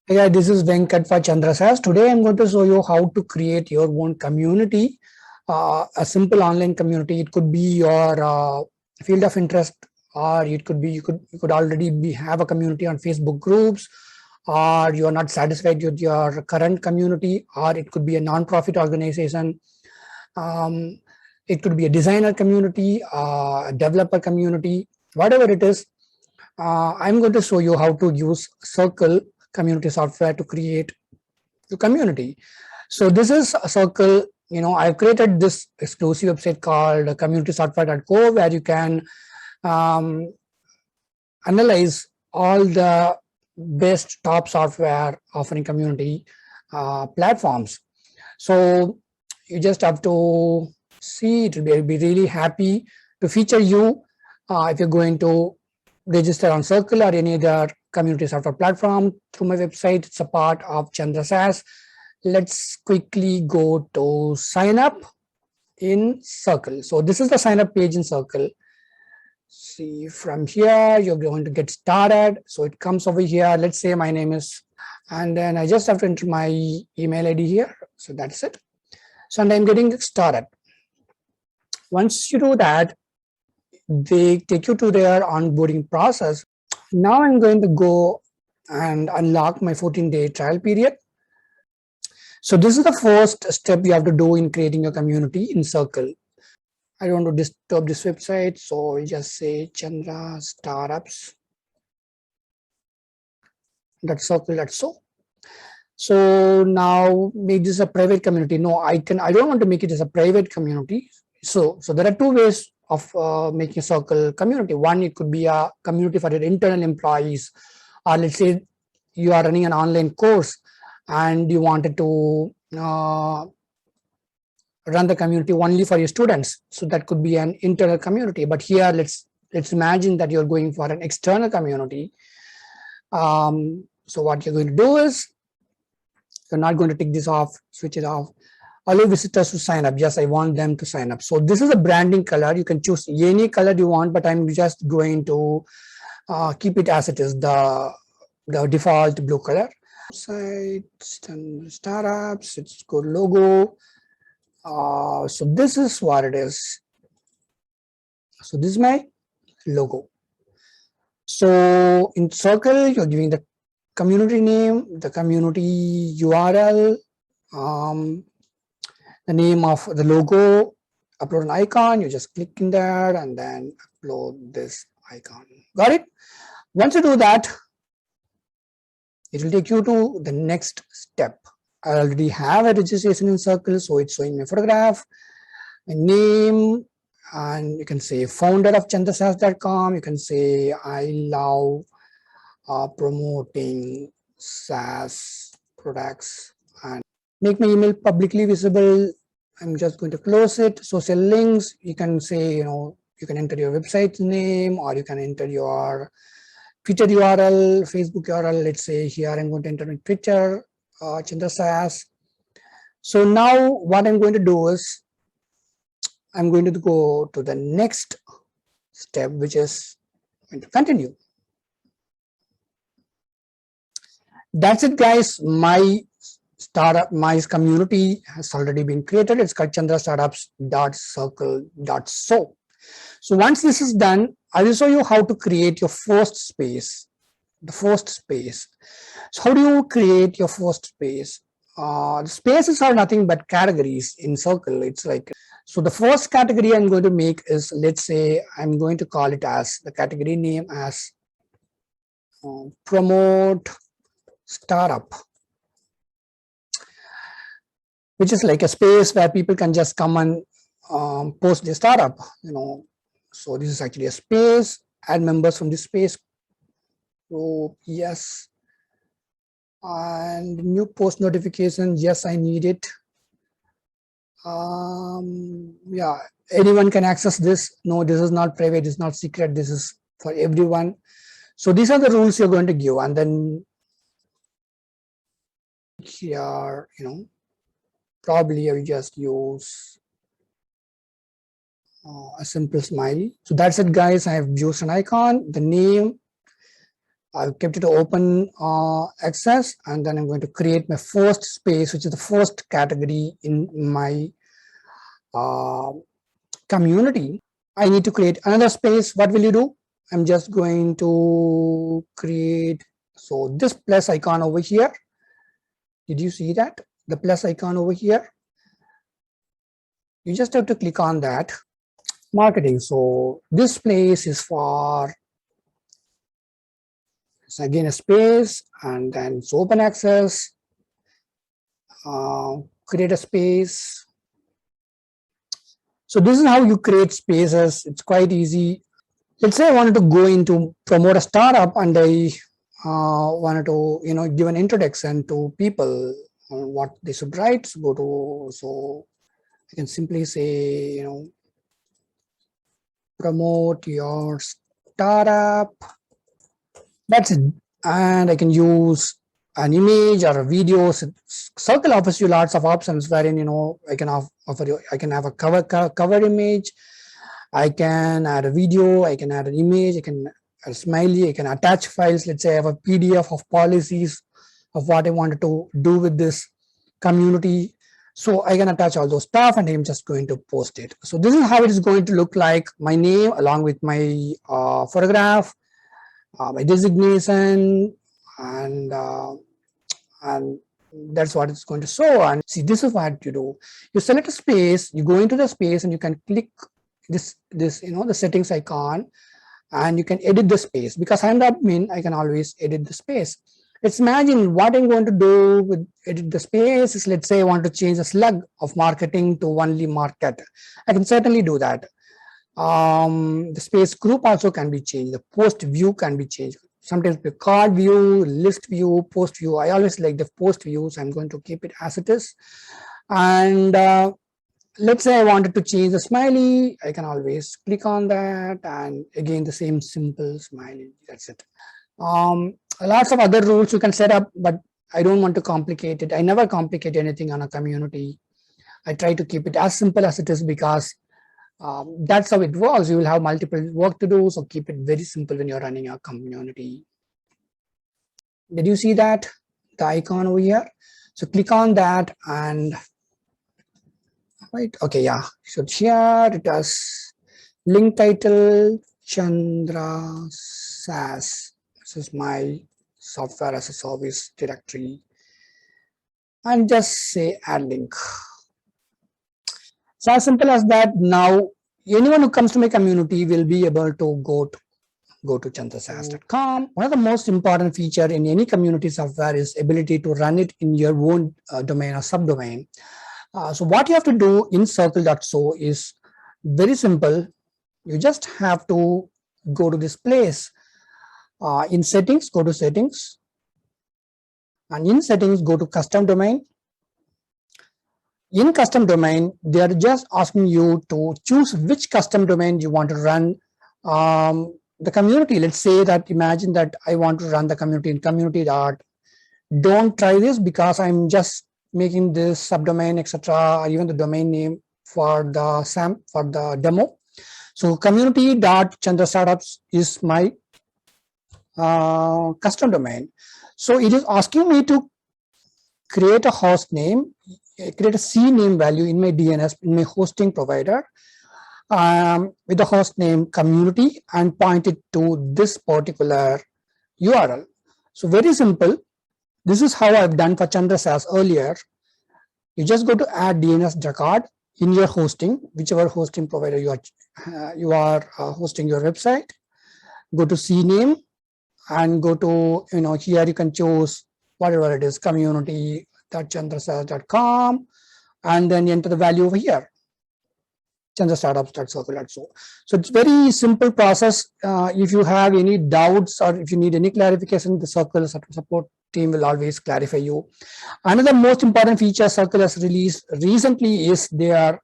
Yeah, this is Venkat for Chandrasas. Today I'm going to show you how to create your own community, a simple online community. It could be your field of interest, or it could be you could already have a community on Facebook groups, or you are not satisfied with your current community, or it could be a non-profit organization. Um, it could be a designer community, a developer community, whatever it is. I'm going to show you how to use Circle community software to create your community. So this is a Circle. I've created this exclusive website called communitysoftware.co where you can um, analyze all the best top software offering community platforms. So you just have to see it. Will be really happy to feature you if you're going to register on Circle or any other community software platform through my website. It's a part of Chandrasas. Let's quickly go to sign up in Circle. So this is the sign up page in Circle. See, from here you're going to get started. So it comes over here. Let's say my name is, and then I just have to enter my email ID here. So that's it. So and I'm getting started. Once you do that, they take you to their onboarding process. Now I'm going to go and unlock my 14-day trial period. So this is the first step you have to do in creating your community in Circle. I don't want to disturb this website, so we just say Chandra Startups. That's Circle. That's so. So now make this a private community. No, I don't want to make it as a private community. So there are two ways of making a Circle community. One, it could be a community for your internal employees, or let's say you are running an online course and you wanted to run the community only for your students. So that could be an internal community. But here, let's imagine that you're going for an external community. So what you're going to do is, you're not going to take this off, switch it off. Allow visitors to sign up. Yes, I want them to sign up. So this is a branding color. You can choose any color you want, but I'm just going to keep it as it is, the default blue color. Site, startups, it's good logo. So this is what it is. So this is my logo. So in Circle, you're giving the community name, the community URL, the name of the logo, upload an icon, you just click in there and then upload this icon. Got it? Once you do that, it will take you to the next step. I already have a registration in Circle, so it's showing my photograph, my name, and you can say founder of chandrasas.com. You can say I love promoting SaaS products, and make my email publicly visible. I'm just going to close it. Social links, you can say, you can enter your website name, or you can enter your Twitter URL, Facebook URL. Let's say here I'm going to enter my Twitter, Chandrasas. So now what I'm going to do is, I'm going to go to the next step, which is going to continue. That's it, guys. My community has already been created. It's called chandrastartups.circle.so. So once this is done, I will show you how to create your first space. The first space. So how do you create your first space? The spaces are nothing but categories in Circle. It's like, so the first category I'm going to make is, let's say I'm going to call it as the category name as promote startup, which is like a space where people can just come and post their startup. So this is actually a space. Add members from this space. So yes, and new post notifications. Yes, I need it. Yeah, anyone can access this. No, this is not private. It's not secret. This is for everyone. So these are the rules you're going to give, and then here, probably I will just use a simple smiley. So that's it, guys. I have used an icon, the name, I've kept it open access, and then I'm going to create my first space, which is the first category in my community. I need to create another space. What will you do? I'm just going to create, so this plus icon over here. Did you see that? The plus icon over here. You just have to click on that. Marketing. So this place is for, it's again a space, and then it's open access. Create a space. So this is how you create spaces. It's quite easy. Let's say I wanted to go into promote a startup, and I wanted to, give an introduction to people on what they should write. So go to, so I can simply say, promote your startup. That's it. And I can use an image or a video. Circle offers you lots of options wherein, I can offer you, I can have a cover image. I can add a video, I can add an image, I can add a smiley, I can attach files. Let's say I have a PDF of policies of what I wanted to do with this community. So I can attach all those stuff, and I'm just going to post it. So this is how it is going to look like. My name along with my photograph, my designation, and that's what it's going to show. And see, this is what you do. You select a space, you go into the space, and you can click this the settings icon, and you can edit the space. Because I'm the admin, I can always edit the space. Let's imagine what I'm going to do with edit the space is, let's say I want to change the slug of marketing to only market. I can certainly do that. The space group also can be changed. The post view can be changed. Sometimes the card view, list view, post view. I always like the post views. I'm going to keep it as it is. And let's say I wanted to change the smiley. I can always click on that, and again the same simple smiley. That's it. Lots of other rules you can set up, but I don't want to complicate it. I never complicate anything on a community. I try to keep it as simple as it is, because that's how it works. You will have multiple work to do, so keep it very simple when you're running a community. Did you see that? The icon over here? So click on that, and right, okay, yeah. So here it has link title Chandra SaaS. This is my software as a service directory, and just say add link. So as simple as that. Now anyone who comes to my community will be able to go to chandrasaas.com. One of the most important feature in any community software is ability to run it in your own domain or subdomain. So what you have to do in circle.so is very simple. You just have to go to this place. In settings, go to settings, and in settings, go to custom domain. In custom domain, they are just asking you to choose which custom domain you want to run the community. Let's say that, imagine that I want to run the community in community. Don't try this, because I'm just making this subdomain, etc., or even the domain name for the demo. So community.chandrastartups is my custom domain. So it is asking me to create a host name, create a CNAME value in my DNS, in my hosting provider, with the host name community, and point it to this particular URL. So very simple. This is how I've done for Chandra SaaS earlier. You just go to add DNS record in your hosting, whichever hosting provider you are hosting your website. Go to CNAME, and go to, here you can choose whatever it is, community.chandrasaas.com, and then enter the value over here, chandrastartups.circle.so. So it's very simple process. If you have any doubts, or if you need any clarification, the Circle support team will always clarify you. Another most important feature Circle has released recently is the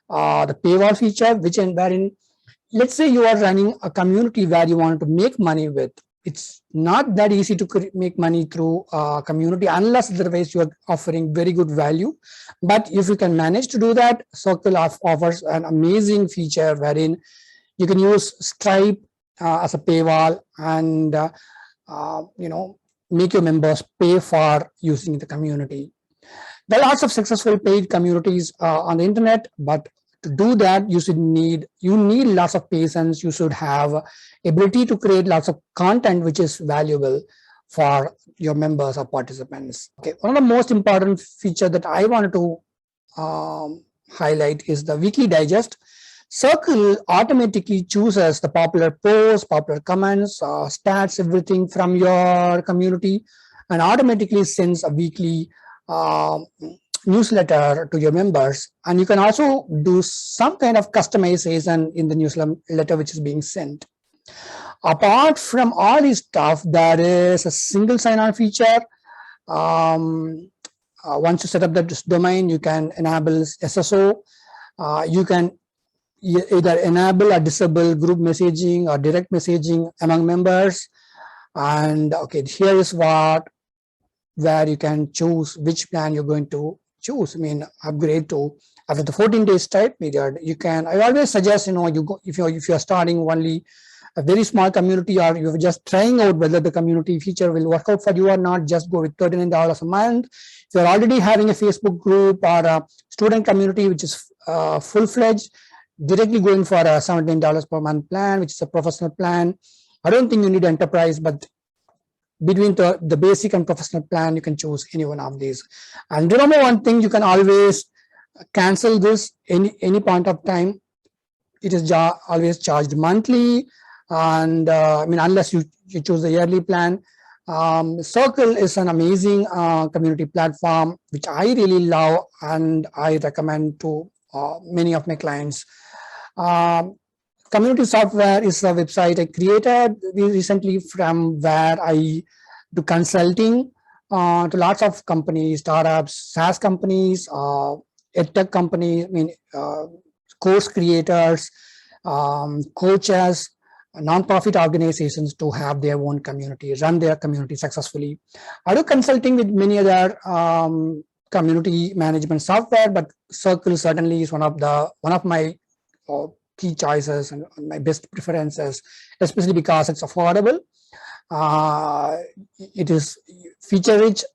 paywall feature, wherein, let's say you are running a community where you want to make money with. It's not that easy to make money through a community, unless otherwise you are offering very good value. But if you can manage to do that, Circle offers an amazing feature wherein you can use Stripe as a paywall, and make your members pay for using the community. There are lots of successful paid communities on the internet, but to do that, you need lots of patience. You should have ability to create lots of content which is valuable for your members or participants. Okay, one of the most important feature that I wanted to highlight is the weekly digest. Circle automatically chooses the popular posts, popular comments, stats, everything from your community, and automatically sends a weekly newsletter to your members. And you can also do some kind of customization in the newsletter which is being sent. Apart from all this stuff, there is a single sign-on feature. Once you set up the domain, you can enable SSO. You can either enable or disable group messaging or direct messaging among members. And okay, here is where you can choose which plan you're going to choose. I mean, upgrade to after the 14 days type period. You can. I always suggest, you go if you're starting only a very small community, or you're just trying out whether the community feature will work out for you or not, just go with $39 a month. If you're already having a Facebook group or a student community which is full-fledged, directly going for a $17 per month plan, which is a professional plan. I don't think you need enterprise, but between the basic and professional plan, you can choose any one of these. And remember one thing, you can always cancel this any point of time. It is always charged monthly. And unless you choose the yearly plan. Circle is an amazing community platform, which I really love and I recommend to many of my clients. Community Software is a website I created recently from where I do consulting to lots of companies, startups, SaaS companies, edtech companies, course creators, coaches, non-profit organizations to have their own community, run their community successfully. I do consulting with many other community management software, but Circle certainly is one of my key choices and my best preferences, especially because it's affordable. It is feature rich,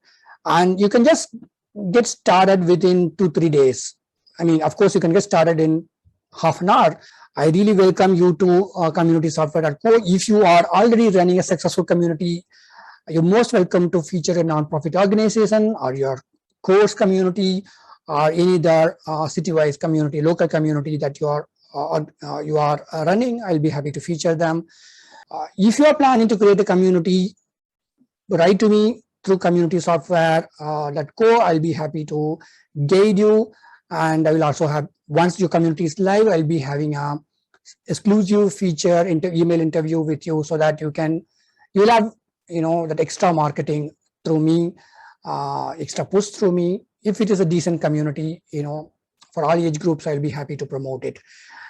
and you can just get started within 2-3 days. Of course, you can get started in half an hour. I really welcome you to communitysoftware.co. If you are already running a successful community, you're most welcome to feature a nonprofit organization or your course community or any other city-wise community, local community that you are running. I'll be happy to feature them. If you are planning to create a community, write to me through communitysoftware.co. I'll be happy to guide you. And I will also have, once your community is live, I'll be having a exclusive feature email interview with you, so that you'll have that extra marketing through me, extra push through me. If it is a decent community, for all age groups, I'll be happy to promote it.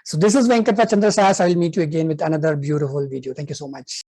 So this is Venkat Chandra SaaS. I will meet you again with another beautiful video. Thank you so much.